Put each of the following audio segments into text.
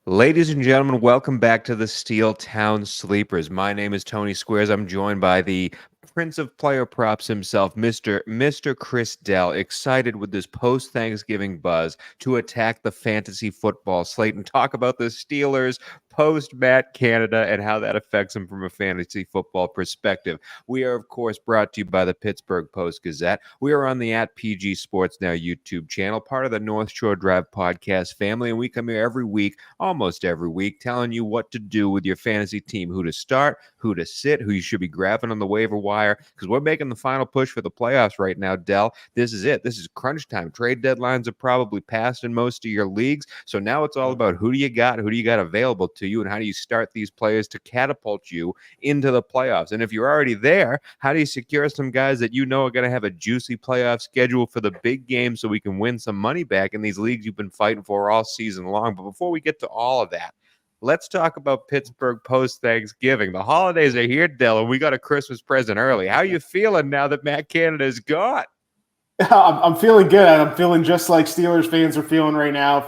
Ladies and gentlemen, welcome back to the Steel Town Sleepers. My name is Tony Squares. I'm joined by the Prince of Player Props himself, Mr. Chris Dell, excited with this post-Thanksgiving buzz to attack the fantasy football slate and talk about the Steelers post-Matt Canada and how that affects them from a fantasy football perspective. We are, of course, brought to you by the Pittsburgh Post-Gazette. We are on the @PG Sports Now YouTube channel, part of the North Shore Drive podcast family, and we come here every week, almost every week, telling you what to do with your fantasy team, who to start, who to sit, who you should be grabbing on the waiver wire, because we're making the final push for the playoffs right now, Dell. This is it. This is crunch time. Trade deadlines are probably passed in most of your leagues, so now it's all about who do you got available to you, and how do you start these players to catapult you into the playoffs. And if you're already there, how do you secure some guys that you know are going to have a juicy playoff schedule for the big game so we can win some money back in these leagues you've been fighting for all season long? But before we get to all of that, let's talk about Pittsburgh post-Thanksgiving. The holidays are here, Dell, and we got a Christmas present early. How you feeling now that Matt Canada is gone? I'm feeling good. I'm feeling just like Steelers fans are feeling right now.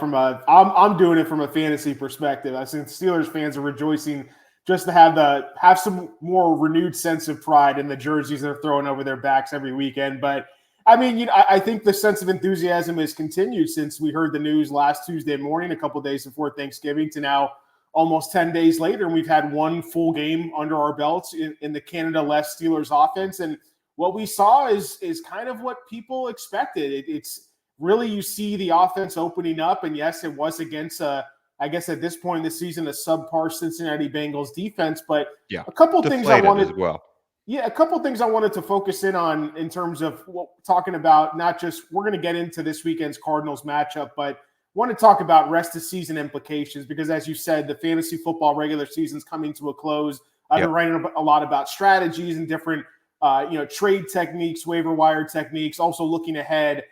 I'm doing it from a fantasy perspective. I think Steelers fans are rejoicing just to have some more renewed sense of pride in the jerseys they're throwing over their backs every weekend. But I mean, I think the sense of enthusiasm has continued since we heard the news last Tuesday morning, a couple of days before Thanksgiving, to now almost 10 days later, and we've had one full game under our belts in the Canada-less Steelers offense. And what we saw is kind of what people expected. It's really, you see the offense opening up, and yes, it was against I guess at this point in the season, a subpar Cincinnati Bengals defense. But yeah, a couple things I wanted as well. Yeah, a couple things I wanted to focus in on in terms of talking about, not just, we're going to get into this weekend's Cardinals matchup, but want to talk about rest of season implications, because as you said, the fantasy football regular season's coming to a close. I've been writing a lot about strategies and different trade techniques, waiver wire techniques, also looking ahead.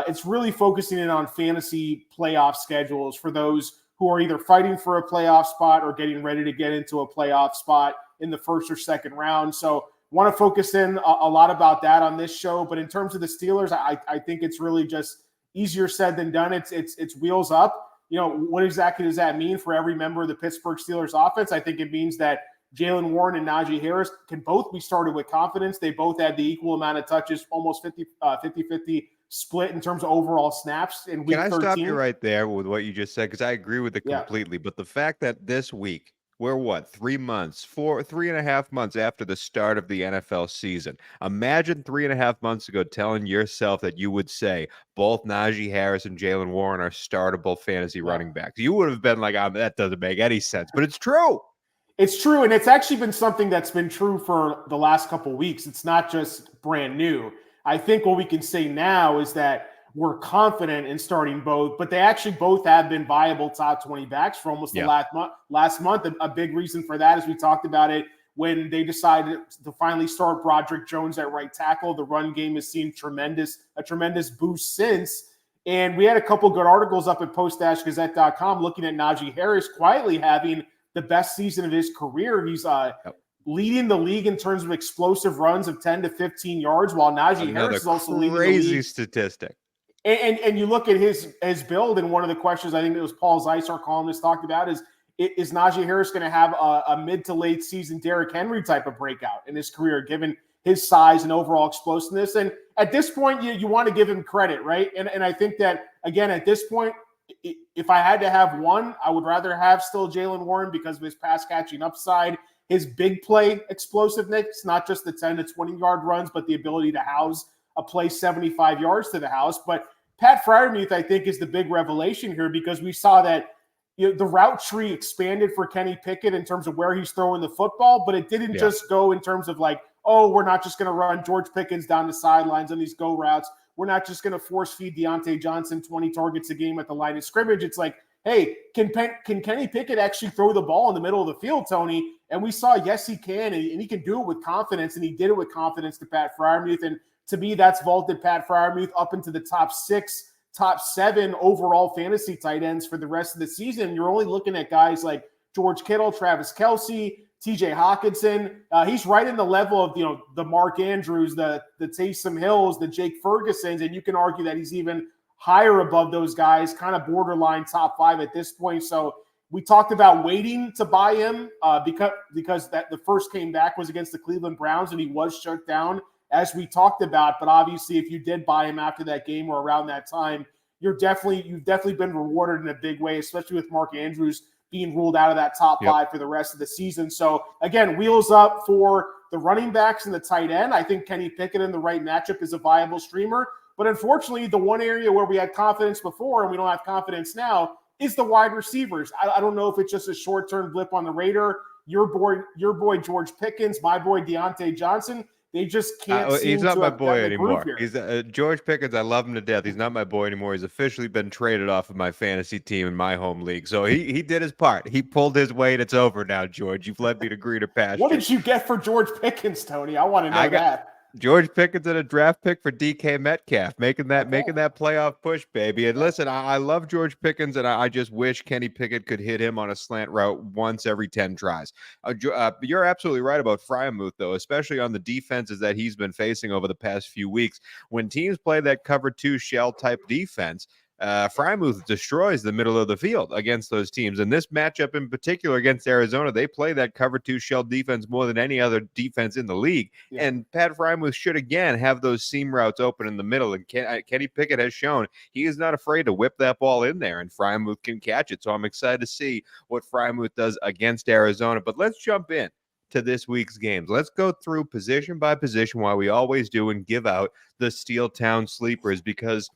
It's really focusing in on fantasy playoff schedules for those who are either fighting for a playoff spot or getting ready to get into a playoff spot in the first or second round. So want to focus in a lot about that on this show. But in terms of the Steelers, I think it's really just easier said than done. It's wheels up. What exactly does that mean for every member of the Pittsburgh Steelers offense? I think it means that Jaylen Warren and Najee Harris can both be started with confidence. They both had the equal amount of touches, almost 50-50 split in terms of overall snaps in week 13. Can I stop you right there with what you just said? Because I agree with it completely. But the fact that this week, we're 3 months, 3.5 months after the start of the NFL season. Imagine 3.5 months ago telling yourself that you would say both Najee Harris and Jaylen Warren are startable fantasy running backs. You would have been like, that doesn't make any sense. But it's true. It's true, and it's actually been something that's been true for the last couple of weeks. It's not just brand new. I think what we can say now is that we're confident in starting both, but they actually both have been viable top 20 backs for almost the last month. A big reason for that is we talked about it when they decided to finally start Broderick Jones at right tackle. The run game has seen a tremendous boost since. And we had a couple good articles up at post-gazette.com looking at Najee Harris quietly having the best season of his career. He's leading the league in terms of explosive runs of 10 to 15 yards, while Najee Harris is also leading the league. Crazy statistic. And you look at his build, and one of the questions I think it was Paul Zeiss, our columnist, talked about is Najee Harris going to have a mid to late season Derrick Henry type of breakout in his career, given his size and overall explosiveness? And at this point, you want to give him credit, right? And I think that, again, at this point, if I had to have one, I would rather have still Jaylen Warren because of his pass catching upside, his big play explosiveness, not just the 10 to 20 yard runs, but the ability to house a play 75 yards to the house. But Pat Freiermuth, I think, is the big revelation here, because we saw that the route tree expanded for Kenny Pickett in terms of where he's throwing the football, but it didn't just go in terms of like, oh, we're not just going to run George Pickens down the sidelines on these go routes. We're not just going to force feed Deontay Johnson 20 targets a game at the line of scrimmage. It's like, hey, can Kenny Pickett actually throw the ball in the middle of the field, Tony? And we saw, yes, he can, and he can do it with confidence, and he did it with confidence to Pat Freiermuth. And to me, that's vaulted Pat Freiermuth up into the top 6, top 7 overall fantasy tight ends for the rest of the season. You're only looking at guys like George Kittle, Travis Kelce, TJ Hawkinson. He's right in the level of the Mark Andrews, the Taysom Hills, the Jake Fergusons, and you can argue that he's even higher above those guys, kind of borderline top 5 at this point. So We talked about waiting to buy him because that the first came back was against the Cleveland Browns, and he was shut down, as we talked about. But obviously, if you did buy him after that game or around that time, you've definitely been rewarded in a big way, especially with Mark Andrews being ruled out of that top five for the rest of the season. So again, wheels up for the running backs and the tight end. I think Kenny Pickett in the right matchup is a viable streamer. But unfortunately, the one area where we had confidence before and we don't have confidence now is the wide receivers. I don't know if it's just a short-term blip on the radar. Your boy George Pickens, my boy Deontay Johnson, they just can't seem he's not to my have boy gotten the groove anymore. here. He's George Pickens. I love him to death. He's not my boy anymore. He's officially been traded off of my fantasy team in my home league. So he did his part. He pulled his weight. It's over now, George. You've led me to greener pastures. What did you get for George Pickens, Tony? I want to know that. George Pickens and a draft pick for DK Metcalf, making that playoff push, baby. And listen, I love George Pickens, and I just wish Kenny Pickett could hit him on a slant route once every 10 tries. You're absolutely right about Freiermuth, though, especially on the defenses that he's been facing over the past few weeks. When teams play that cover 2 shell type defense, Freiermuth destroys the middle of the field against those teams. And this matchup in particular against Arizona, they play that cover 2 shell defense more than any other defense in the league. Yeah. And Pat Freiermuth should again have those seam routes open in the middle. And Kenny Pickett has shown he is not afraid to whip that ball in there, and Freiermuth can catch it. So I'm excited to see what Freiermuth does against Arizona. But let's jump in to this week's games. Let's go through position by position, while we always do, and give out the Steel Town sleepers, because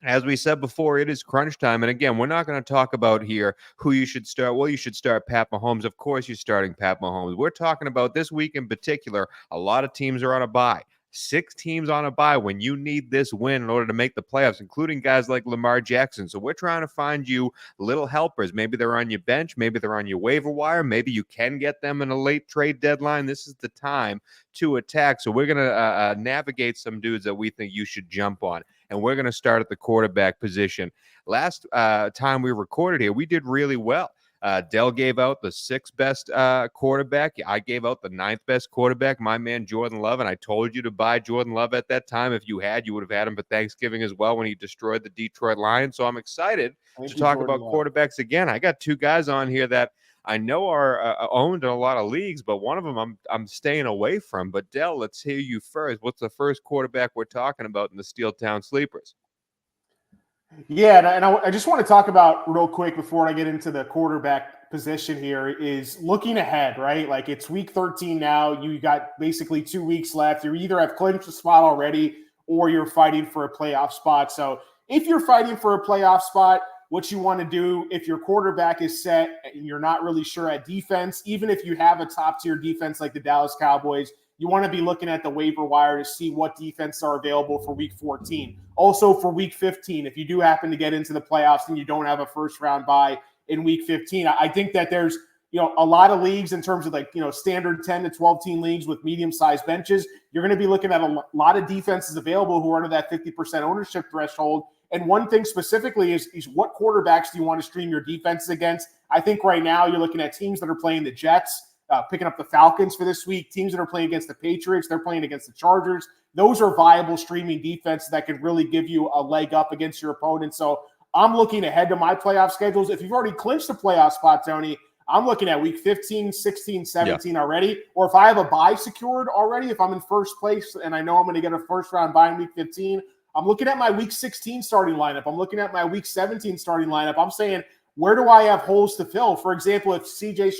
as we said before, it is crunch time. And again, we're not going to talk about here who you should start. Well, you should start Pat Mahomes. Of course, you're starting Pat Mahomes. We're talking about this week in particular. A lot of teams are on a bye. 6 teams on a bye when you need this win in order to make the playoffs, including guys like Lamar Jackson. So we're trying to find you little helpers. Maybe they're on your bench. Maybe they're on your waiver wire. Maybe you can get them in a late trade deadline. This is the time to attack. So we're going to navigate some dudes that we think you should jump on. And we're going to start at the quarterback position. Last time we recorded here, we did really well. Dell gave out the 6th best quarterback. I gave out the 9th best quarterback, my man Jordan Love. And I told you to buy Jordan Love at that time. If you would have had him for Thanksgiving as well when he destroyed the Detroit Lions. So I'm excited to talk about quarterbacks again. I got 2 guys on here that I know are owned in a lot of leagues, but one of them I'm staying away from. But Dell, let's hear you first. What's the first quarterback we're talking about in the Steel Town Sleepers? Yeah, and I just want to talk about real quick before I get into the quarterback position here is looking ahead, right? Like it's week 13 now. You got basically 2 weeks left. You either have clinched a spot already or you're fighting for a playoff spot. So if you're fighting for a playoff spot, what you want to do if your quarterback is set and you're not really sure at defense, even if you have a top-tier defense like the Dallas Cowboys, you want to be looking at the waiver wire to see what defenses are available for week 14. Also for week 15, if you do happen to get into the playoffs and you don't have a first-round bye in week 15, I think that there's a lot of leagues in terms of standard 10 to 12 team leagues with medium-sized benches. You're going to be looking at a lot of defenses available who are under that 50% ownership threshold. And one thing specifically is what quarterbacks do you want to stream your defenses against? I think right now you're looking at teams that are playing the Jets, picking up the Falcons for this week, teams that are playing against the Patriots, they're playing against the Chargers. Those are viable streaming defenses that can really give you a leg up against your opponent. So I'm looking ahead to my playoff schedules. If you've already clinched the playoff spot, Tony, I'm looking at week 15, 16, 17 already. Or if I have a bye secured already, if I'm in first place and I know I'm going to get a first-round bye in week 15, I'm looking at my week 16 starting lineup. I'm looking at my week 17 starting lineup. I'm saying, where do I have holes to fill? For example, if CJ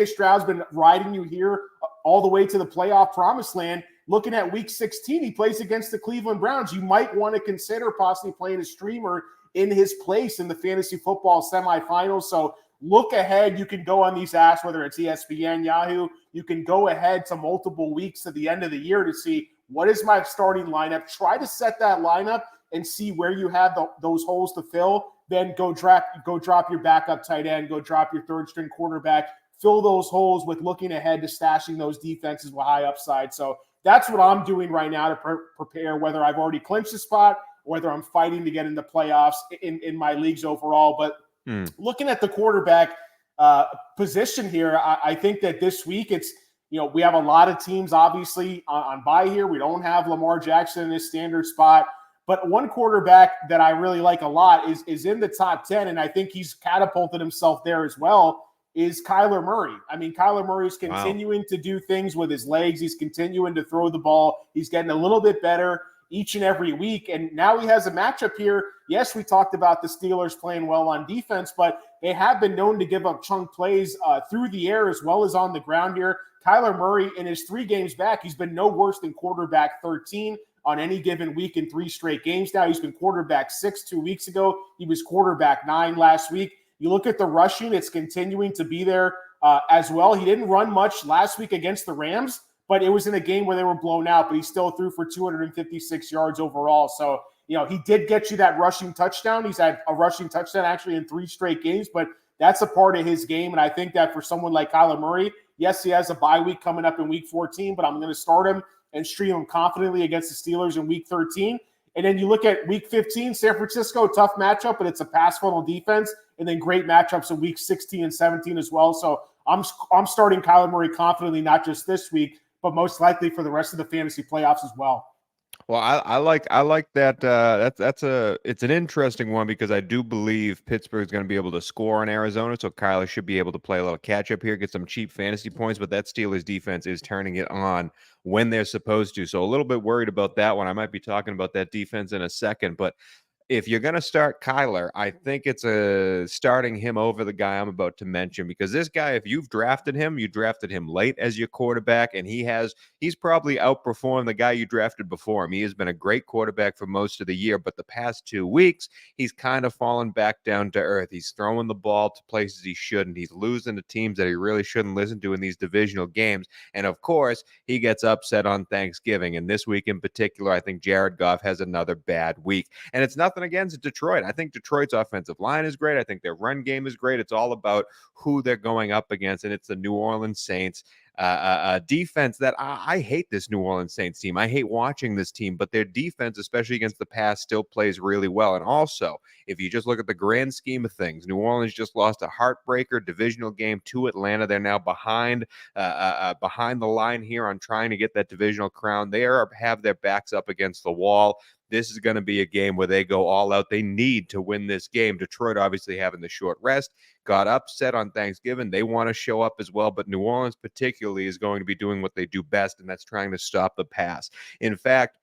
Stroud's been riding you here all the way to the playoff promised land, looking at week 16, he plays against the Cleveland Browns. You might want to consider possibly playing a streamer in his place in the fantasy football semifinals. So look ahead. You can go on these apps, whether it's ESPN, Yahoo. You can go ahead to multiple weeks to the end of the year to see what is my starting lineup. Try to set that lineup and see where you have those holes to fill. Then go drop your backup tight end, go drop your third string quarterback, fill those holes with looking ahead to stashing those defenses with high upside. So that's what I'm doing right now to prepare, whether I've already clinched a spot or whether I'm fighting to get into playoffs in my leagues overall. But looking at the quarterback position here, I think that this week we have a lot of teams obviously on bye here. We don't have Lamar Jackson in his standard spot. But one quarterback that I really like a lot is in the top 10, and I think he's catapulted himself there as well, is Kyler Murray. I mean, Kyler Murray's continuing to do things with his legs. He's continuing to throw the ball. He's getting a little bit better each and every week. And now he has a matchup here. Yes, we talked about the Steelers playing well on defense, but they have been known to give up chunk plays through the air as well as on the ground here. Kyler Murray, in his 3 games back, he's been no worse than quarterback 13 on any given week in 3 straight games now. He's been quarterback 6 2 weeks ago. He was quarterback 9 last week. You look at the rushing, it's continuing to be there as well. He didn't run much last week against the Rams, but it was in a game where they were blown out, but he still threw for 256 yards overall. So, he did get you that rushing touchdown. He's had a rushing touchdown actually in 3 straight games, but that's a part of his game. And I think that for someone like Kyler Murray, yes, he has a bye week coming up in week 14, but I'm going to start him and stream him confidently against the Steelers in week 13. And then you look at week 15, San Francisco, tough matchup, but it's a pass funnel defense, and then great matchups in week 16 and 17 as well. So I'm starting Kyler Murray confidently, not just this week, but most likely for the rest of the fantasy playoffs as well. Well, I like that. It's an interesting one because I do believe Pittsburgh's going to be able to score on Arizona, so Kyler should be able to play a little catch up here, get some cheap fantasy points. But that Steelers defense is turning it on when they're supposed to, so a little bit worried about that one. I might be talking about that defense in a second, but if you're going to start Kyler, I think it's starting him over the guy I'm about to mention, because this guy, if you've drafted him, you drafted him late as your quarterback, and he's probably outperformed the guy you drafted before him. He has been a great quarterback for most of the year, but the past 2 weeks, he's kind of fallen back down to earth. He's throwing the ball to places he shouldn't. He's losing to teams that he really shouldn't listen to in these divisional games. And of course, he gets upset on Thanksgiving. And this week in particular, I think Jared Goff has another bad week. And it's nothing against Detroit. I think Detroit's offensive line is great. I think their run game is great. It's all about who they're going up against, and it's the New Orleans Saints defense that I hate. This New Orleans Saints team. I hate watching this team, but their defense, especially against the pass, still plays really well. And also, if you just look at the grand scheme of things, New Orleans just lost a heartbreaker divisional game to Atlanta. They're now behind the line here on trying to get that divisional crown. They have their backs up against the wall. This is going to be a game where they go all out. They need to win this game. Detroit, obviously having the short rest, got upset on Thanksgiving. They want to show up as well, but New Orleans particularly is going to be doing what they do best, and that's trying to stop the pass. In fact,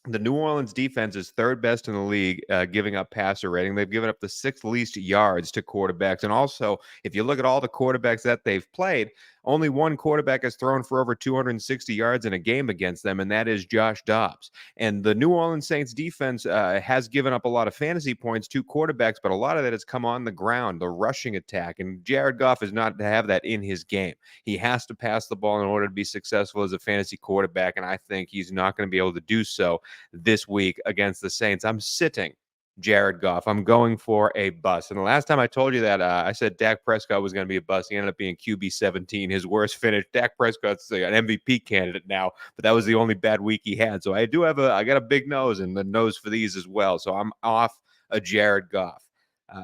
the New Orleans defense is 3rd best in the league, giving up passer rating. They've given up the 6th least yards to quarterbacks. And also, if you look at all the quarterbacks that they've played, only one quarterback has thrown for over 260 yards in a game against them, and that is Josh Dobbs. And the New Orleans Saints defense has given up a lot of fantasy points to quarterbacks, but a lot of that has come on the ground, the rushing attack. And Jared Goff is not to have that in his game. He has to pass the ball in order to be successful as a fantasy quarterback, and I think he's not going to be able to do so this week against the Saints. I'm sitting Jared Goff. I'm going for a bust. And the last time I told you that, I said Dak Prescott was going to be a bust. He ended up being QB 17, his worst finish. Dak Prescott's an MVP candidate now, but that was the only bad week he had. So I got a big nose, and the nose for these as well. So I'm off a Jared Goff.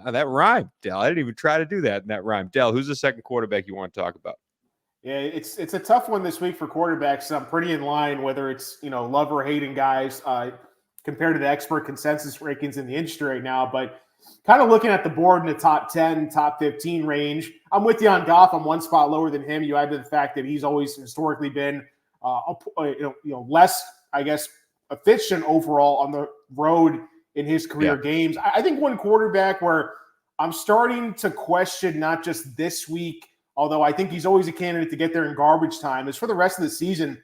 That rhymed, Dell. I didn't even try to do that in that rhyme. Dell, who's the second quarterback you want to talk about? Yeah, it's a tough one this week for quarterbacks. I'm pretty in line, whether it's love or hating guys compared to the expert consensus rankings in the industry right now. But kind of looking at the board in the top 10, top 15 range, I'm with you on Goff. I'm one spot lower than him. You add to the fact that he's always historically been less, I guess, efficient overall on the road in his career games. I think one quarterback where I'm starting to question, not just this week, although I think he's always a candidate to get there in garbage time, is for the rest of the season,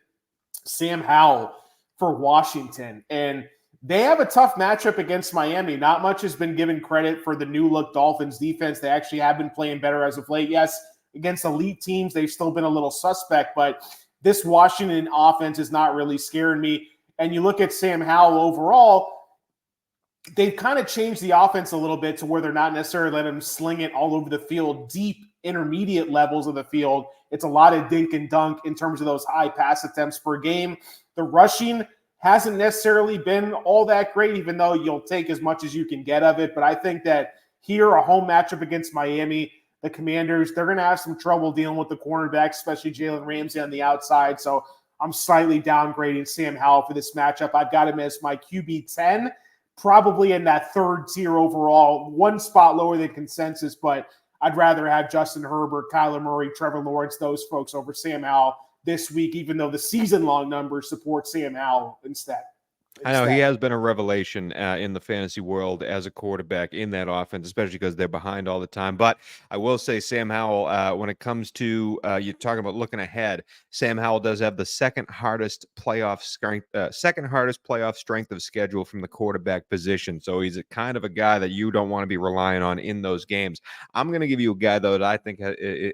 Sam Howell for Washington. And they have a tough matchup against Miami. Not much has been given credit for the new-look Dolphins defense. They actually have been playing better as of late. Yes, against elite teams, they've still been a little suspect, but this Washington offense is not really scaring me. And you look at Sam Howell overall, they've kind of changed the offense a little bit to where they're not necessarily letting him sling it all over the field, deep intermediate levels of the field. It's a lot of dink and dunk in terms of those high pass attempts per game. The rushing hasn't necessarily been all that great, even though you'll take as much as you can get of it. But I think that here, a home matchup against Miami, the Commanders, they're going to have some trouble dealing with the cornerbacks, especially Jalen Ramsey on the outside. So I'm slightly downgrading Sam Howell for this matchup. I've got him as my QB 10, probably in that third tier overall, one spot lower than consensus, but I'd rather have Justin Herbert, Kyler Murray, Trevor Lawrence, those folks over Sam Howell this week, even though the season-long numbers support Sam Howell instead. I know he has been a revelation in the fantasy world as a quarterback in that offense, especially because they're behind all the time. But I will say Sam Howell, when it comes to you're talking about looking ahead, Sam Howell does have the second hardest playoff strength of schedule from the quarterback position. So he's a kind of a guy that you don't want to be relying on in those games. I'm going to give you a guy, though, that I think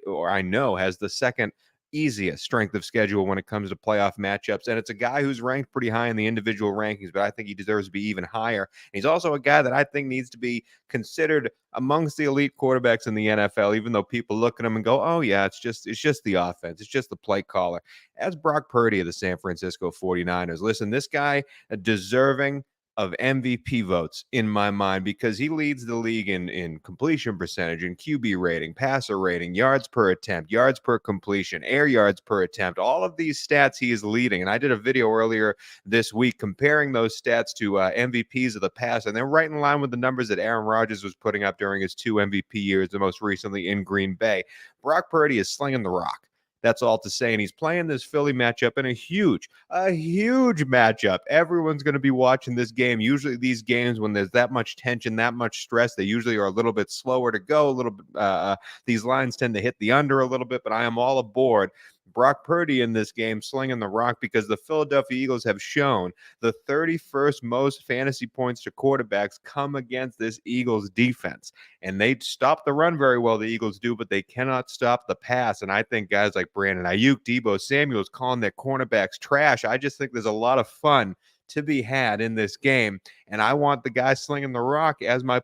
or I know has the second easiest strength of schedule when it comes to playoff matchups. And it's a guy who's ranked pretty high in the individual rankings, but I think he deserves to be even higher. And he's also a guy that I think needs to be considered amongst the elite quarterbacks in the NFL, even though people look at him and go, oh yeah, it's just the offense. It's just the play caller. As Brock Purdy of the San Francisco 49ers. Listen, this guy deserving of MVP votes in my mind because he leads the league in completion percentage, in QB rating, passer rating, yards per attempt, yards per completion, air yards per attempt. All of these stats he is leading. And I did a video earlier this week comparing those stats to MVPs of the past, and they're right in line with the numbers that Aaron Rodgers was putting up during his 2 MVP years, the most recently in Green Bay. Brock Purdy is slinging the rock. That's all to say. And he's playing this Philly matchup in a huge matchup. Everyone's going to be watching this game. Usually these games, when there's that much tension, that much stress, they usually are a little bit slower to go. A little bit. These lines tend to hit the under a little bit, but I am all aboard Brock Purdy in this game slinging the rock because the Philadelphia Eagles have shown the 31st most fantasy points to quarterbacks come against this Eagles defense. And they stop the run very well, the Eagles do, but they cannot stop the pass. And I think guys like Brandon Ayuk, Deebo Samuel's calling their cornerbacks trash. I just think there's a lot of fun to be had in this game, and I want the guy slinging the rock as my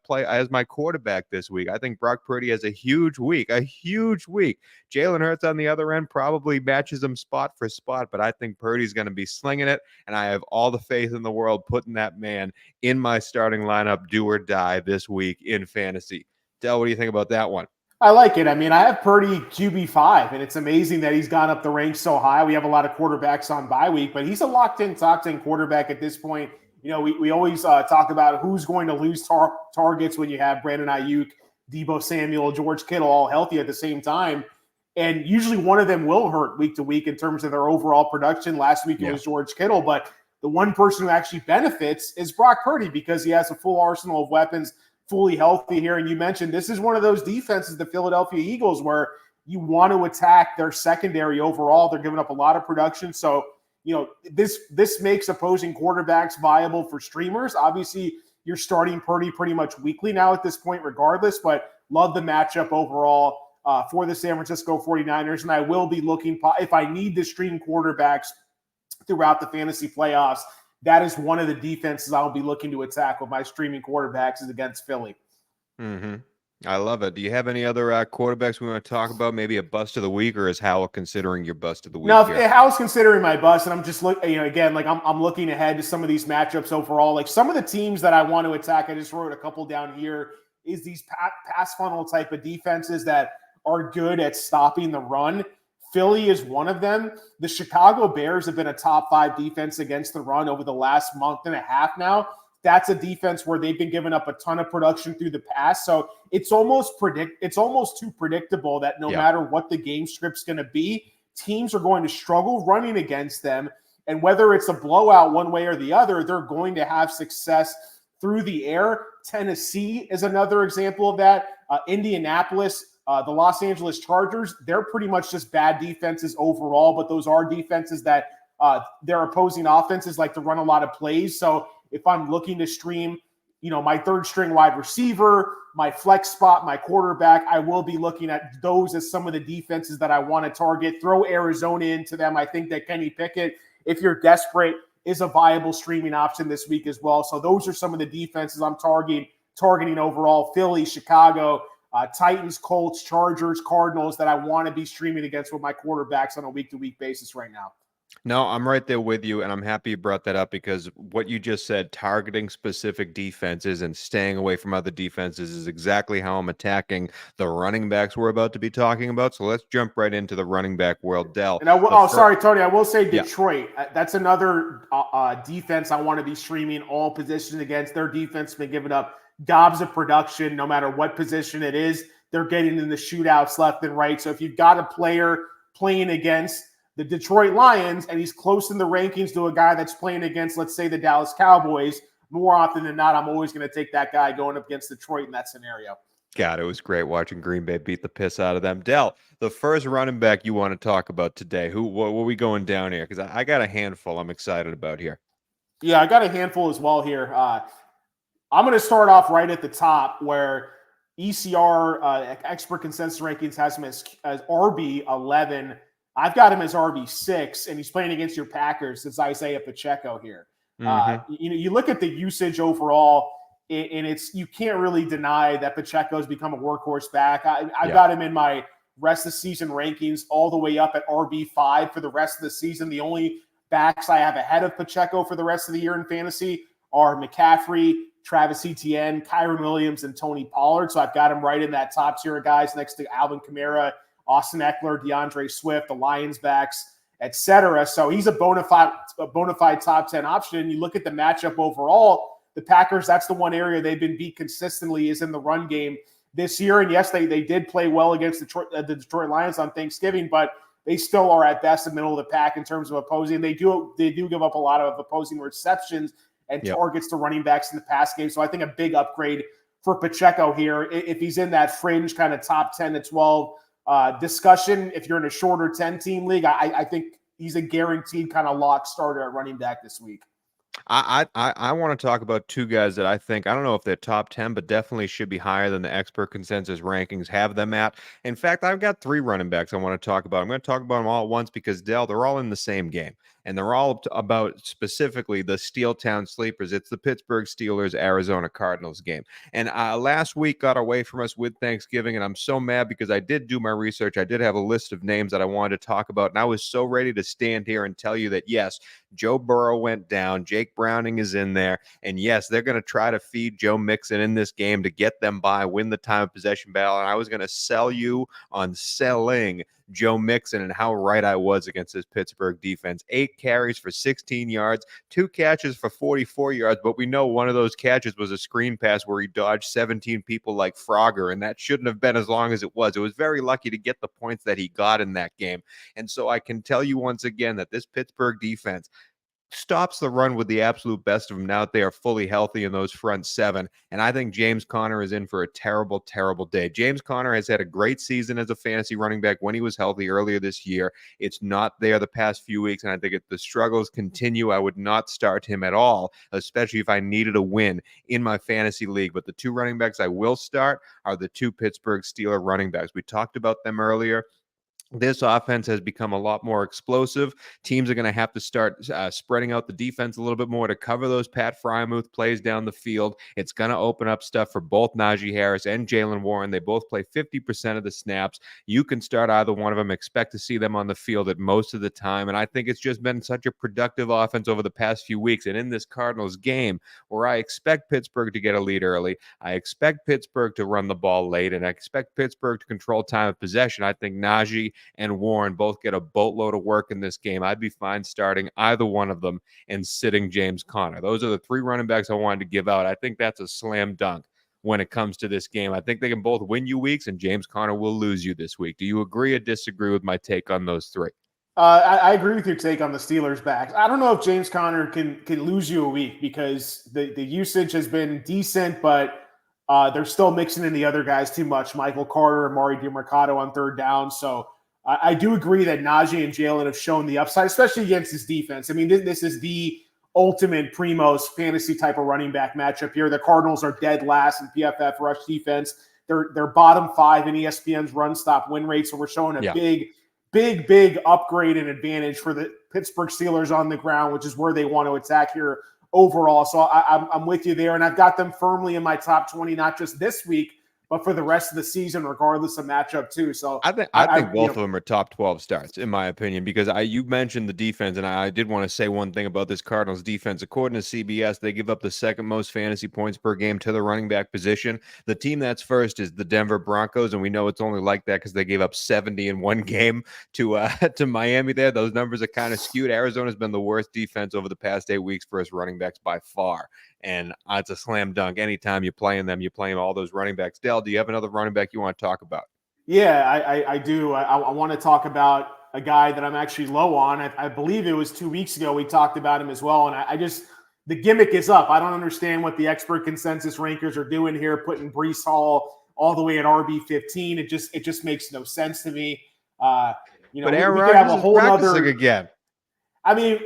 quarterback this week. I think Brock Purdy has a huge week. Jalen Hurts on the other end probably matches him spot for spot, but I think Purdy's going to be slinging it, and I have all the faith in the world putting that man in my starting lineup, do or die this week in fantasy. Dell, what do you think about that one? I like it. I mean, I have Purdy QB5, and it's amazing that he's gone up the range so high. We have a lot of quarterbacks on bye week, but he's a locked-in top 10 quarterback at this point. You know, we always talk about who's going to lose targets when you have Brandon Ayuk, Deebo Samuel, George Kittle all healthy at the same time. And usually one of them will hurt week to week in terms of their overall production. Last week it was George Kittle, but the one person who actually benefits is Brock Purdy because he has a full arsenal of weapons, fully healthy here. And you mentioned this is one of those defenses, the Philadelphia Eagles, where you want to attack their secondary overall. They're giving up a lot of production. So, you know, this makes opposing quarterbacks viable for streamers. Obviously, you're starting Purdy pretty much weekly now at this point regardless, but love the matchup overall for the San Francisco 49ers. And I will be looking, if I need to stream quarterbacks throughout the fantasy playoffs, that is one of the defenses I'll be looking to attack with my streaming quarterbacks is against Philly. Mm-hmm. I love it. Do you have any other quarterbacks we want to talk about? Maybe a bust of the week, or is Howell considering your bust of the week? No, Howell's considering my bust, and I'm just again, like I'm looking ahead to some of these matchups overall. Like some of the teams that I want to attack, I just wrote a couple down here, is these pass funnel type of defenses that are good at stopping the run. Philly is one of them. The Chicago Bears have been a top 5 defense against the run over the last month and a half now. That's a defense where they've been giving up a ton of production through the pass. So it's almost too predictable that no matter what the game script's going to be, teams are going to struggle running against them. And whether it's a blowout one way or the other, they're going to have success through the air. Tennessee is another example of that. Indianapolis, the Los Angeles Chargers, they're pretty much just bad defenses overall, but those are defenses that their opposing offenses like to run a lot of plays. So if I'm looking to stream, my third string wide receiver, my flex spot, my quarterback, I will be looking at those as some of the defenses that I want to target. Throw Arizona into them. I think that Kenny Pickett, if you're desperate, is a viable streaming option this week as well. So those are some of the defenses I'm targeting overall. Philly, Chicago, Titans, Colts, Chargers, Cardinals that I want to be streaming against with my quarterbacks on a week-to-week basis right now. No, I'm right there with you, and I'm happy you brought that up because what you just said, targeting specific defenses and staying away from other defenses, is exactly how I'm attacking the running backs we're about to be talking about. So let's jump right into the running back world. Dell, And I will, the oh, first, sorry, Tony. I will say yeah, Detroit. That's another defense I want to be streaming all positions against. Their defense has been giving up gobs of production, no matter what position it is. They're getting in the shootouts left and right. So if you've got a player playing against the Detroit Lions and he's close in the rankings to a guy that's playing against, let's say, the Dallas Cowboys, more often than not, I'm always going to take that guy going up against Detroit in that scenario. God, it was great watching Green Bay beat the piss out of them. Dell, the first running back you want to talk about today, what are we going down here? Because I got a handful I'm excited about here. Yeah, I got a handful as well here. I'm going to start off right at the top where ECR expert consensus rankings has him as RB11. I've got him as RB6, and he's playing against your Packers. It's Isaiah Pacheco here. You look at the usage overall, and you can't really deny that Pacheco's become a workhorse back. I've got him in my rest of the season rankings all the way up at RB5 for the rest of the season. The only backs I have ahead of Pacheco for the rest of the year in fantasy are McCaffrey, Travis Etienne, Kyron Williams, and Tony Pollard. So I've got him right in that top tier of guys next to Alvin Kamara, Austin Eckler, DeAndre Swift, the Lions backs, etc. So he's a bona fide top 10 option. And you look at the matchup overall, the Packers, that's the one area they've been beat consistently is in the run game this year. And yes, they did play well against the Detroit Lions on Thanksgiving, but they still are at best the middle of the pack in terms of opposing. They do give up a lot of opposing receptions and targets to running backs in the pass game. So I think a big upgrade for Pacheco here. If he's in that fringe kind of top 10 to 12 discussion, if you're in a shorter 10-team league, I think he's a guaranteed kind of lock starter at running back this week. I want to talk about two guys that I think, I don't know if they're top 10, but definitely should be higher than the expert consensus rankings have them at. In fact, I've got three running backs I want to talk about. I'm going to talk about them all at once because, Dell, they're all in the same game. And they're all about specifically the Steel Town Sleepers. It's the Pittsburgh Steelers-Arizona Cardinals game. And last week got away from us with Thanksgiving, and I'm so mad because I did do my research. I did have a list of names that I wanted to talk about, and I was so ready to stand here and tell you that, yes, Joe Burrow went down. Jake Browning is in there. And yes, they're going to try to feed Joe Mixon in this game to get them by, win the time of possession battle. And I was going to sell you on selling Joe Mixon and how right I was against this Pittsburgh defense. 8 carries for 16 yards, 2 catches for 44 yards. But we know one of those catches was a screen pass where he dodged 17 people like Frogger. And that shouldn't have been as long as it was. It was very lucky to get the points that he got in that game. And so I can tell you once again that this Pittsburgh defense stops the run with the absolute best of them now that they are fully healthy in those front 7. And I think James Conner is in for a terrible, terrible day. James Conner has had a great season as a fantasy running back when he was healthy earlier this year. It's not there the past few weeks, and I think if the struggles continue, I would not start him at all, especially if I needed a win in my fantasy league. But the 2 running backs I will start are the 2 Pittsburgh Steelers running backs. We talked about them earlier. This offense has become a lot more explosive. Teams are going to have to start spreading out the defense a little bit more to cover those Pat Freiermuth plays down the field. It's going to open up stuff for both Najee Harris and Jaylen Warren. They both play 50% of the snaps. You can start either one of them. Expect to see them on the field at most of the time. And I think it's just been such a productive offense over the past few weeks. And in this Cardinals game, where I expect Pittsburgh to get a lead early, I expect Pittsburgh to run the ball late, and I expect Pittsburgh to control time of possession. I think Najee and Warren both get a boatload of work in this game. I'd be fine starting either one of them and sitting James Conner. Those are the 3 running backs I wanted to give out. I think that's a slam dunk when it comes to this game. I think they can both win you weeks, and James Conner will lose you this week. Do you agree or disagree with my take on those 3? I agree with your take on the Steelers backs. I don't know if James Conner can lose you a week because the usage has been decent, but they're still mixing in the other guys too much. Michael Carter, Amari DiMercato on 3rd down. So I do agree that Najee and Jaylen have shown the upside, especially against this defense. I mean, this is the ultimate Primo's fantasy type of running back matchup here. The Cardinals are dead last in PFF rush defense. They're bottom 5 in ESPN's run stop win rate. So we're showing a big upgrade and advantage for the Pittsburgh Steelers on the ground, which is where they want to attack here overall. So I'm with you there. And I've got them firmly in my top 20, not just this week, but for the rest of the season, regardless of matchup too. So I think both of them are top 12 starts, in my opinion, because you mentioned the defense, and I did want to say one thing about this Cardinals defense. According to CBS, they give up the second most fantasy points per game to the running back position. The team that's first is the Denver Broncos, and we know it's only like that because they gave up 70 in one game to Miami there. Those numbers are kind of skewed. Arizona's been the worst defense over the past 8 weeks for us running backs by far, and it's a slam dunk. Anytime you're playing them, you're playing all those running backs. Dell, do you have another running back you want to talk about? Yeah, I do. I want to talk about a guy that I'm actually low on. I believe it was 2 weeks ago we talked about him as well. And I just, the gimmick is up. I don't understand what the expert consensus rankers are doing here, putting Breece Hall all the way at RB15. It just makes no sense to me. But Aaron Rodgers is practicing again. I mean,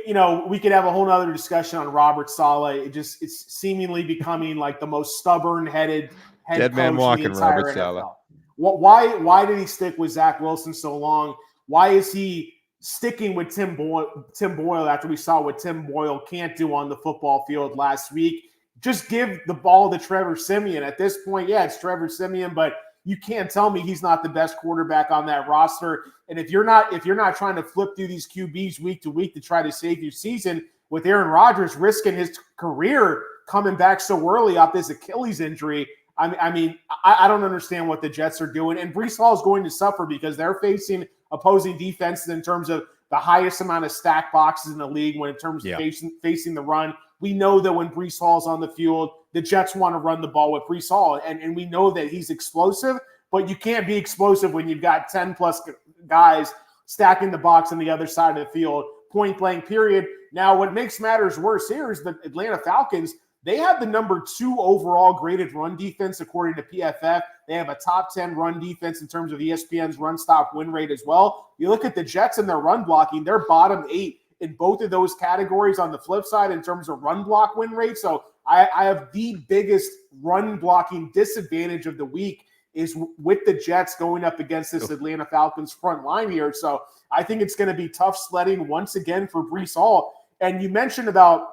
we could have a whole nother discussion on Robert Saleh. It's seemingly becoming like the most stubborn-headed head dead coach man walking, in the entire Robert NFL. Saleh. Why did he stick with Zach Wilson so long? Why is he sticking with Tim Boyle after we saw what Tim Boyle can't do on the football field last week? Just give the ball to Trevor Siemian. At this point, yeah, it's Trevor Siemian, but you can't tell me he's not the best quarterback on that roster. And if you're not trying to flip through these QBs week to week to try to save your season, with Aaron Rodgers risking his career coming back so early off this Achilles injury, I don't understand what the Jets are doing. And Breece Hall is going to suffer because they're facing opposing defenses in terms of the highest amount of stacked boxes in the league when in terms of facing the run. We know that when Breece Hall's on the field, the Jets want to run the ball with Breece Hall. And we know that he's explosive, but you can't be explosive when you've got 10-plus guys stacking the box on the other side of the field, point blank, period. Now, what makes matters worse here is the Atlanta Falcons. They have the number 2 overall graded run defense according to PFF. They have a top 10 run defense in terms of ESPN's run stop win rate as well. You look at the Jets and their run blocking, they're bottom 8 in both of those categories on the flip side in terms of run block win rate. So I have the biggest run blocking disadvantage of the week is with the Jets going up against this Atlanta Falcons front line here. So I think it's going to be tough sledding once again for Breece Hall. And you mentioned about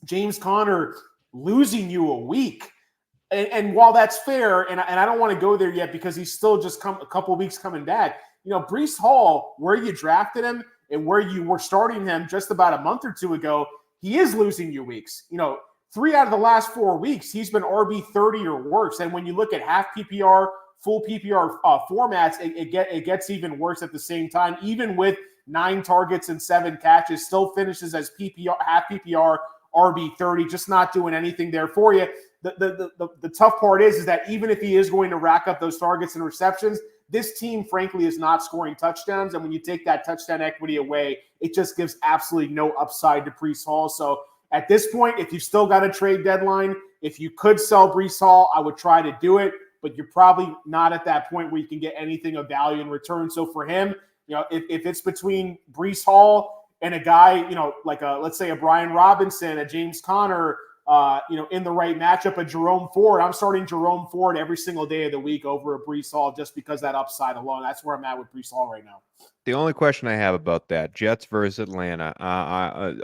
James Conner losing you a week. And while that's fair, and I don't want to go there yet because he's still just a couple of weeks coming back, Breece Hall, where you drafted him and where you were starting him just about a month or two ago, he is losing you weeks. 3 out of the last 4 weeks, he's been RB30 or worse. And when you look at half PPR, full PPR formats, it gets even worse at the same time. Even with 9 targets and 7 catches, still finishes as half PPR, RB30, just not doing anything there for you. The tough part is that even if he is going to rack up those targets and receptions, this team, frankly, is not scoring touchdowns. And when you take that touchdown equity away, it just gives absolutely no upside to Breece Hall. So at this point, if you've still got a trade deadline, if you could sell Breece Hall, I would try to do it. But you're probably not at that point where you can get anything of value in return. So for him, if it's between Breece Hall and a guy, like let's say a Brian Robinson, a James Conner, in the right matchup, a Jerome Ford, I'm starting Jerome Ford every single day of the week over a Breece Hall just because that upside alone. That's where I'm at with Breece Hall right now. The only question I have about that, Jets versus Atlanta,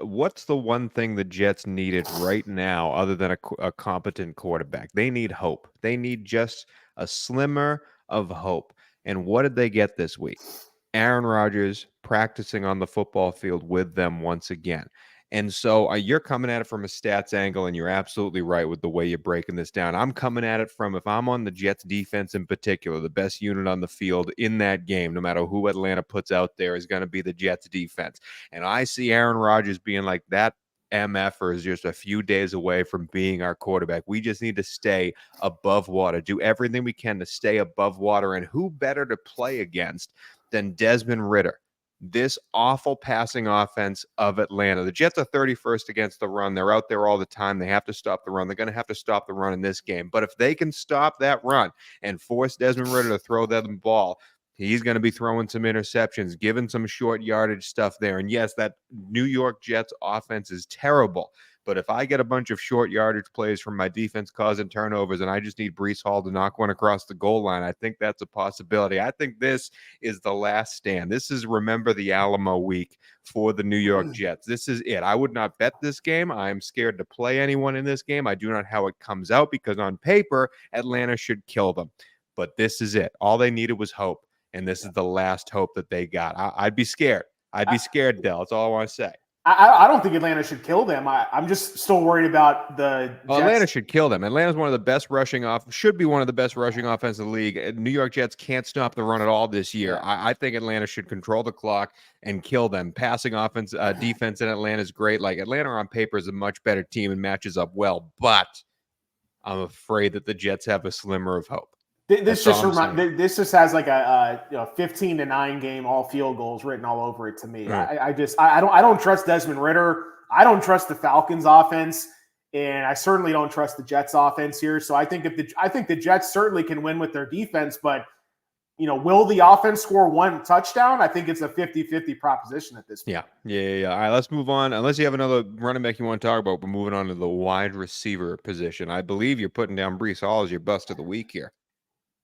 what's the one thing the Jets needed right now other than a competent quarterback? They need hope. They need just a slimmer of hope. And what did they get this week? Aaron Rodgers practicing on the football field with them once again. And so you're coming at it from a stats angle, and you're absolutely right with the way you're breaking this down. I'm coming at it from, if I'm on the Jets defense in particular, the best unit on the field in that game, no matter who Atlanta puts out there, is going to be the Jets defense. And I see Aaron Rodgers being like, that MFer is just a few days away from being our quarterback. We just need to stay above water, do everything we can to stay above water. And who better to play against than Desmond Ridder? This awful passing offense of Atlanta. The Jets are 31st against the run. They're out there all the time. They have to stop the run. They're going to have to stop the run in this game. But if they can stop that run and force Desmond Ridder to throw them the ball, he's going to be throwing some interceptions, giving some short yardage stuff there. And yes, that New York Jets offense is terrible. But if I get a bunch of short yardage plays from my defense causing turnovers and I just need Breece Hall to knock one across the goal line, I think that's a possibility. I think this is the last stand. This is remember the Alamo week for the New York Jets. This is it. I would not bet this game. I am scared to play anyone in this game. I do not know how it comes out because on paper, Atlanta should kill them. but this is it. All they needed was hope, and this is the last hope that they got. I'd be scared. I'd be scared, Dell. That's all I want to say. I don't think Atlanta should kill them. I'm just still worried about the Jets. Atlanta should kill them. Atlanta's one of the best should be one of the best rushing offense in the league. New York Jets can't stop the run at all this year. Yeah. I think Atlanta should control the clock and kill them. Passing offense, defense in Atlanta is great. Like, Atlanta on paper is a much better team and matches up well, but I'm afraid that the Jets have a slimmer of hope. This just has like a 15-9 game, all field goals written all over it to me. Right. I don't trust Desmond Ridder. I don't trust the Falcons offense, and I certainly don't trust the Jets offense here. So I think the Jets certainly can win with their defense, but will the offense score one touchdown? I think it's a 50-50 proposition at this point. Yeah. All right, let's move on. Unless you have another running back you want to talk about, we're moving on to the wide receiver position. I believe you're putting down Breece Hall as your bust of the week here.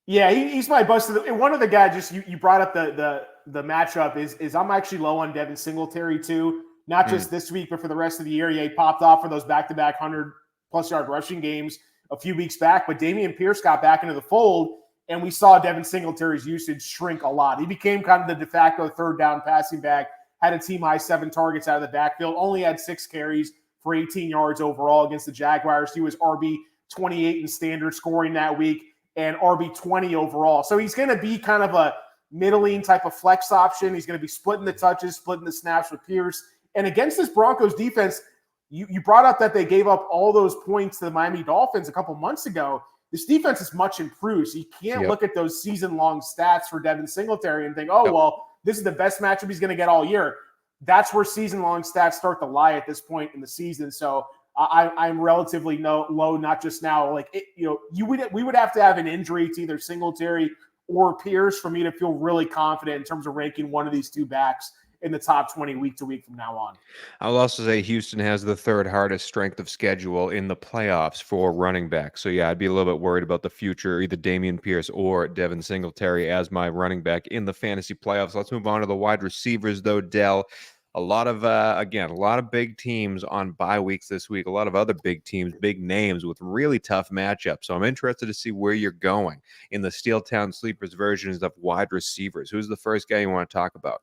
Yeah, he's my bust. One of the guys, just you brought up the matchup is I'm actually low on Devin Singletary too. Not just this week, but for the rest of the year. Yeah, he popped off for those back-to-back 100-plus yard rushing games a few weeks back. But Dameon Pierce got back into the fold, and we saw Devin Singletary's usage shrink a lot. He became kind of the de facto third down passing back, had a team-high 7 targets out of the backfield, only had 6 carries for 18 yards overall against the Jaguars. He was RB28 in standard scoring that week, and RB20 overall. So he's going to be kind of a middling type of flex option. He's going to be splitting the touches, splitting the snaps with Pierce. And against this Broncos defense, you brought up that they gave up all those points to the Miami Dolphins a couple months ago. This defense is much improved. So you can't look at those season-long stats for Devin Singletary and think, well, this is the best matchup he's going to get all year. That's where season-long stats start to lie at this point in the season. So I'm relatively low, not just now. We would have to have an injury to either Singletary or Pierce for me to feel really confident in terms of ranking one of these two backs in the top 20 week to week from now on. I'll also say Houston has the third hardest strength of schedule in the playoffs for running back. So, yeah, I'd be a little bit worried about the future, either Dameon Pierce or Devin Singletary as my running back in the fantasy playoffs. Let's move on to the wide receivers, though, Dell. A lot of big teams on bye weeks this week. A lot of other big teams, big names with really tough matchups. So I'm interested to see where you're going in the Steel Town Sleepers versions of wide receivers. Who's the first guy you want to talk about?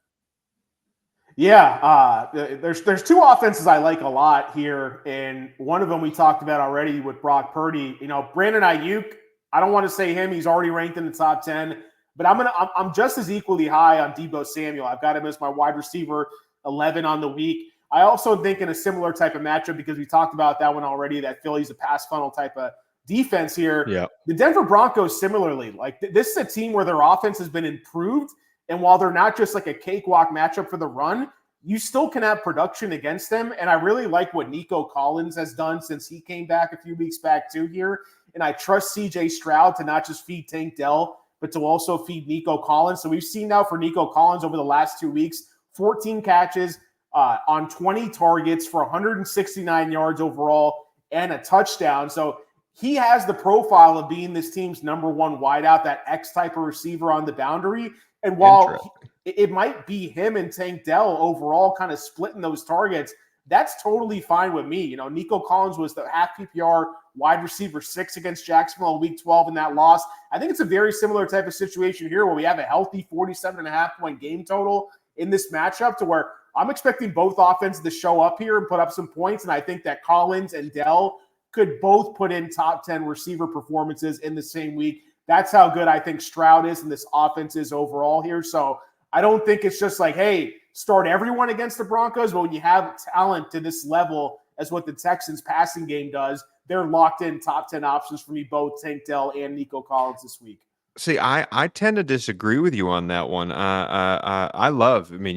Yeah, there's 2 offenses I like a lot here, and one of them we talked about already with Brock Purdy. Brandon Ayuk, I don't want to say him; he's already ranked in the top 10, but I'm just as equally high on Deebo Samuel. I've got him as my wide receiver 11 on the week. I also think in a similar type of matchup, because we talked about that one already, that Philly's a pass funnel type of defense here. Yeah. The Denver Broncos similarly, this is a team where their offense has been improved. And while they're not just like a cakewalk matchup for the run, you still can have production against them. And I really like what Nico Collins has done since he came back a few weeks back too here. And I trust CJ Stroud to not just feed Tank Dell, but to also feed Nico Collins. So we've seen now for Nico Collins over the last 2 weeks, 14 catches on 20 targets for 169 yards overall and a touchdown. So he has the profile of being this team's number 1 wideout, that X type of receiver on the boundary. And while it might be him and Tank Dell overall kind of splitting those targets, that's totally fine with me. Nico Collins was the half PPR wide receiver 6 against Jacksonville in week 12 in that loss. I think it's a very similar type of situation here where we have a healthy 47.5-point game total in this matchup, to where I'm expecting both offenses to show up here and put up some points. And I think that Collins and Dell could both put in top 10 receiver performances in the same week. That's how good I think Stroud is and this offense is overall here. So I don't think it's just like, hey, start everyone against the Broncos. But when you have talent to this level as what the Texans passing game does, they're locked in top 10 options for me, both Tank Dell and Nico Collins this week. See, I tend to disagree with you on that one. You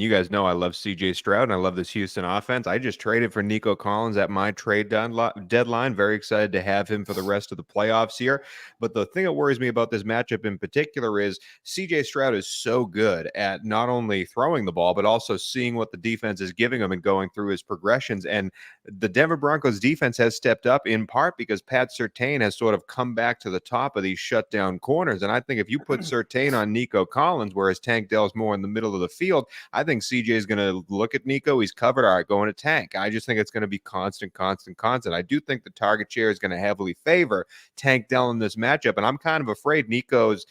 guys know I love CJ Stroud and I love this Houston offense. I just traded for Nico Collins at my trade deadline. Very excited to have him for the rest of the playoffs here. But the thing that worries me about this matchup in particular is CJ Stroud is so good at not only throwing the ball, but also seeing what the defense is giving him and going through his progressions. And the Denver Broncos defense has stepped up in part because Pat Surtain has sort of come back to the top of these shutdown corners. And I think if you put Surtain on Nico Collins, whereas Tank Dell's more in the middle of the field, I think CJ is going to look at Nico. He's covered. All right, going to Tank. I just think it's going to be constant. I do think the target share is going to heavily favor Tank Dell in this matchup, and I'm kind of afraid Nico's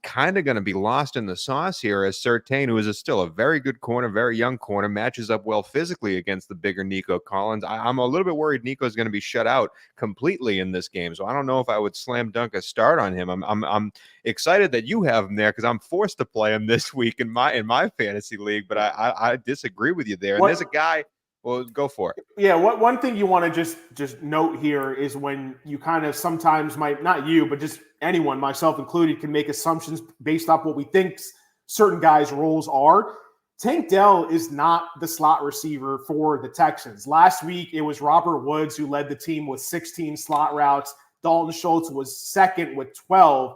kind of going to be lost in the sauce here as Surtain, who is still a very good corner, very young corner, matches up well physically against the bigger Nico Collins. I'm a little bit worried Nico's going to be shut out completely in this game, so I don't know if I would slam dunk a start on him. I'm excited that you have him there because I'm forced to play him this week in my fantasy league, but I disagree with you there. And there's a guy. Well, go for it. Yeah, one thing you want to just note here is when you kind of sometimes might, not you, but just anyone, myself included, can make assumptions based off what we think certain guys' roles are. Tank Dell is not the slot receiver for the Texans. Last week, it was Robert Woods who led the team with 16 slot routes. Dalton Schultz was second with 12.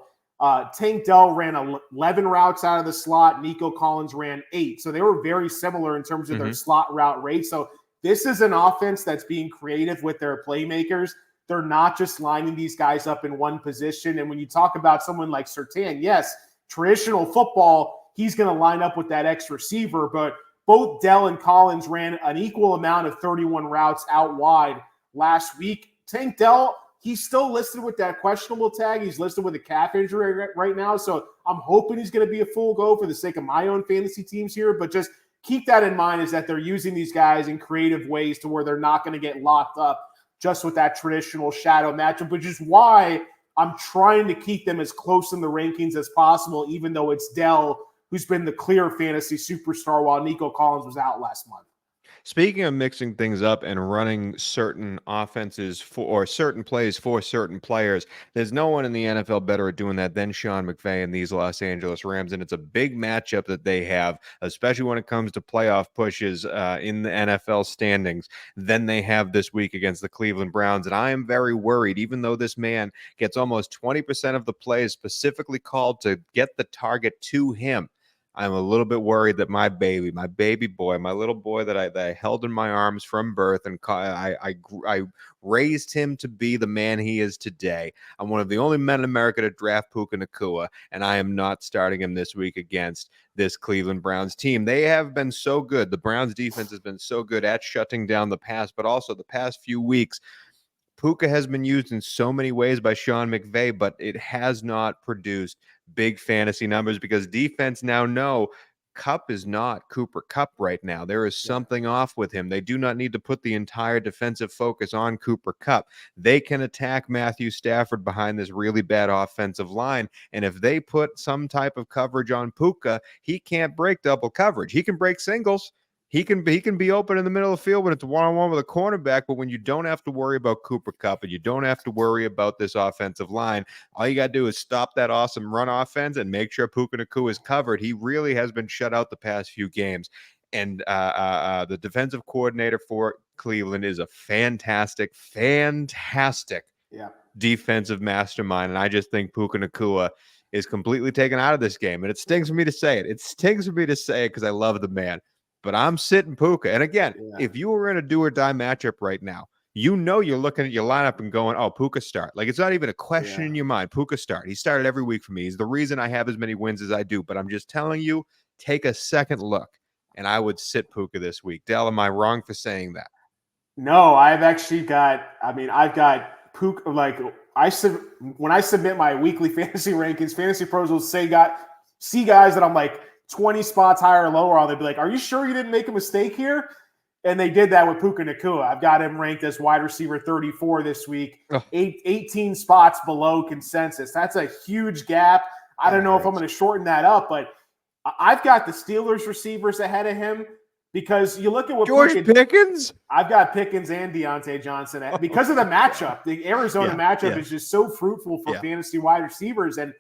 Tank Dell ran 11 routes out of the slot. Nico Collins ran 8. So they were very similar in terms of their slot route rate. So this is an offense that's being creative with their playmakers. They're not just lining these guys up in one position. And when you talk about someone like Surtain, yes, traditional football, he's going to line up with that X receiver. But both Dell and Collins ran an equal amount of 31 routes out wide last week. Tank Dell, he's still listed with that questionable tag. He's listed with a calf injury right now. So I'm hoping he's going to be a full go for the sake of my own fantasy teams here. But just keep that in mind, is that they're using these guys in creative ways to where they're not going to get locked up just with that traditional shadow matchup, which is why I'm trying to keep them as close in the rankings as possible, even though it's Dell who's been the clear fantasy superstar while Nico Collins was out last month. Speaking of mixing things up and running certain offenses or certain plays for certain players, there's no one in the NFL better at doing that than Sean McVay and these Los Angeles Rams. And it's a big matchup that they have, especially when it comes to playoff pushes in the NFL standings, than they have this week against the Cleveland Browns. And I am very worried, even though this man gets almost 20% of the plays specifically called to get the target to him. I'm a little bit worried that my baby boy, my little boy that I held in my arms from birth, and I raised him to be the man he is today. I'm one of the only men in America to draft Puka Nacua, and I am not starting him this week against this Cleveland Browns team. They have been so good. The Browns defense has been so good at shutting down the pass, but also the past few weeks, Puka has been used in so many ways by Sean McVay, but it has not produced big fantasy numbers because defense now know Kupp is not Cooper Kupp right now. There is something off with him. They do not need to put the entire defensive focus on Cooper Kupp. They can attack Matthew Stafford behind this really bad offensive line, and if they put some type of coverage on Puka, he can't break double coverage. He can break singles. He can be open in the middle of the field when it's one-on-one with a cornerback, but when you don't have to worry about Cooper Kupp and you don't have to worry about this offensive line, all you got to do is stop that awesome run offense and make sure Puka Nacua is covered. He really has been shut out the past few games. And the defensive coordinator for Cleveland is a fantastic defensive mastermind. And I just think Puka Nacua is completely taken out of this game. And it stings for me to say it. It stings for me to say it because I love the man. But I'm sitting Puka. And again, if you were in a do or die matchup right now, you know you're looking at your lineup and going, oh, Puka start. Like, it's not even a question in your mind. Puka start. He started every week for me. He's the reason I have as many wins as I do. But I'm just telling you, take a second look. And I would sit Puka this week. Dell, am I wrong for saying that? No, I've got Puka. Like, when I submit my weekly fantasy rankings, Fantasy Pros will see guys that I'm like 20 spots higher or lower on. They'd be like, are you sure you didn't make a mistake here? And they did that with Puka Nacua. I've got him ranked as wide receiver 34 this week, 18 spots below consensus. That's a huge gap. I don't know if I'm going to shorten that up, but I've got the Steelers receivers ahead of him because you look at what Pickens? I've got Pickens and Deontay Johnson because of the matchup. The Arizona matchup is just so fruitful for fantasy wide receivers. And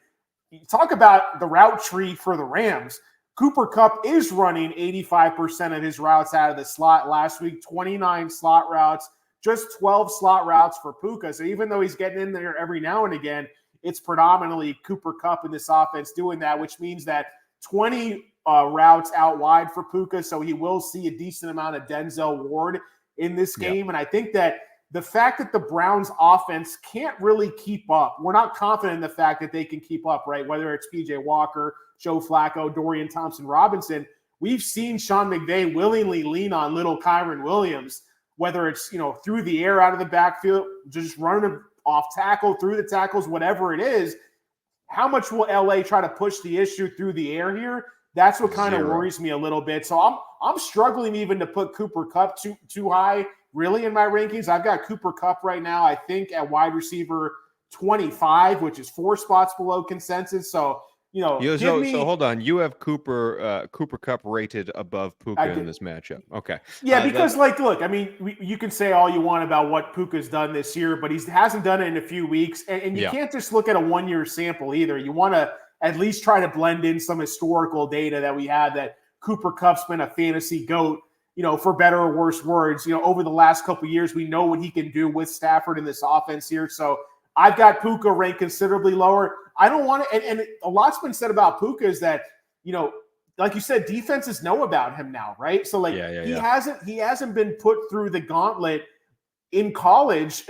you talk about the route tree for the Rams. Cooper Kupp is running 85% of his routes out of the slot last week, 29 slot routes, just 12 slot routes for Puka. So even though he's getting in there every now and again, it's predominantly Cooper Kupp in this offense doing that, which means that 20 routes out wide for Puka. So he will see a decent amount of Denzel Ward in this game. And I think that the fact that the Browns offense can't really keep up. We're not confident in the fact that they can keep up, right? Whether it's PJ Walker, Joe Flacco, Dorian Thompson-Robinson, we've seen Sean McVay willingly lean on little Kyron Williams, whether it's, through the air out of the backfield, just running him off tackle, through the tackles, whatever it is. How much will LA try to push the issue through the air here? That's what kind of worries me a little bit. So I'm struggling even to put Cooper Kupp too high, really, in my rankings. I've got Cooper Kupp right now, I think, at wide receiver 25, which is 4 spots below consensus. So, so hold on. You have Cooper Kupp rated above Puka in this matchup. Okay. Yeah, because look, I mean, you can say all you want about what Puka's done this year, but he hasn't done it in a few weeks. And you can't just look at a 1-year sample either. You want to at least try to blend in some historical data that we had that Cooper Kupp's been a fantasy GOAT, for better or worse words. Over the last couple of years, we know what he can do with Stafford in this offense here. So I've got Puka ranked considerably lower. I don't want to, and a lot's been said about Puka is that, like you said, defenses know about him now, right? So he hasn't been put through the gauntlet in college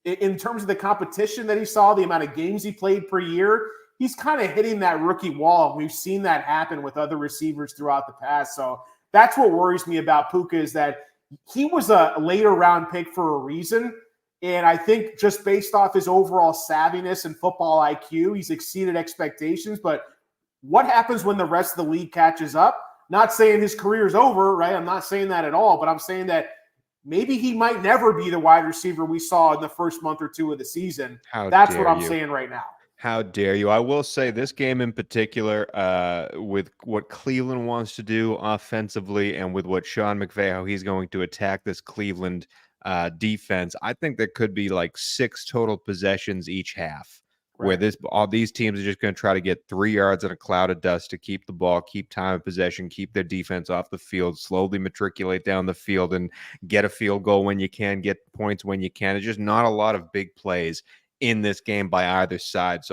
in terms of the competition that he saw, the amount of games he played per year. He's kind of hitting that rookie wall. We've seen that happen with other receivers throughout the past. So that's what worries me about Puka, is that he was a later round pick for a reason. And I think just based off his overall savviness and football IQ, he's exceeded expectations. But what happens when the rest of the league catches up? Not saying his career's over, right? I'm not saying that at all, but I'm saying that maybe he might never be the wide receiver we saw in the first month or two of the season. That's what I'm saying right now. How dare you? I will say this game in particular, with what Cleveland wants to do offensively and with what Sean McVay, how he's going to attack this Cleveland defense, I think there could be like 6 total possessions each half, where all these teams are just going to try to get 3 yards in a cloud of dust to keep the ball, keep time of possession, keep their defense off the field, slowly matriculate down the field and get a field goal when you can, get points when you can. There's just not a lot of big plays in this game by either side. So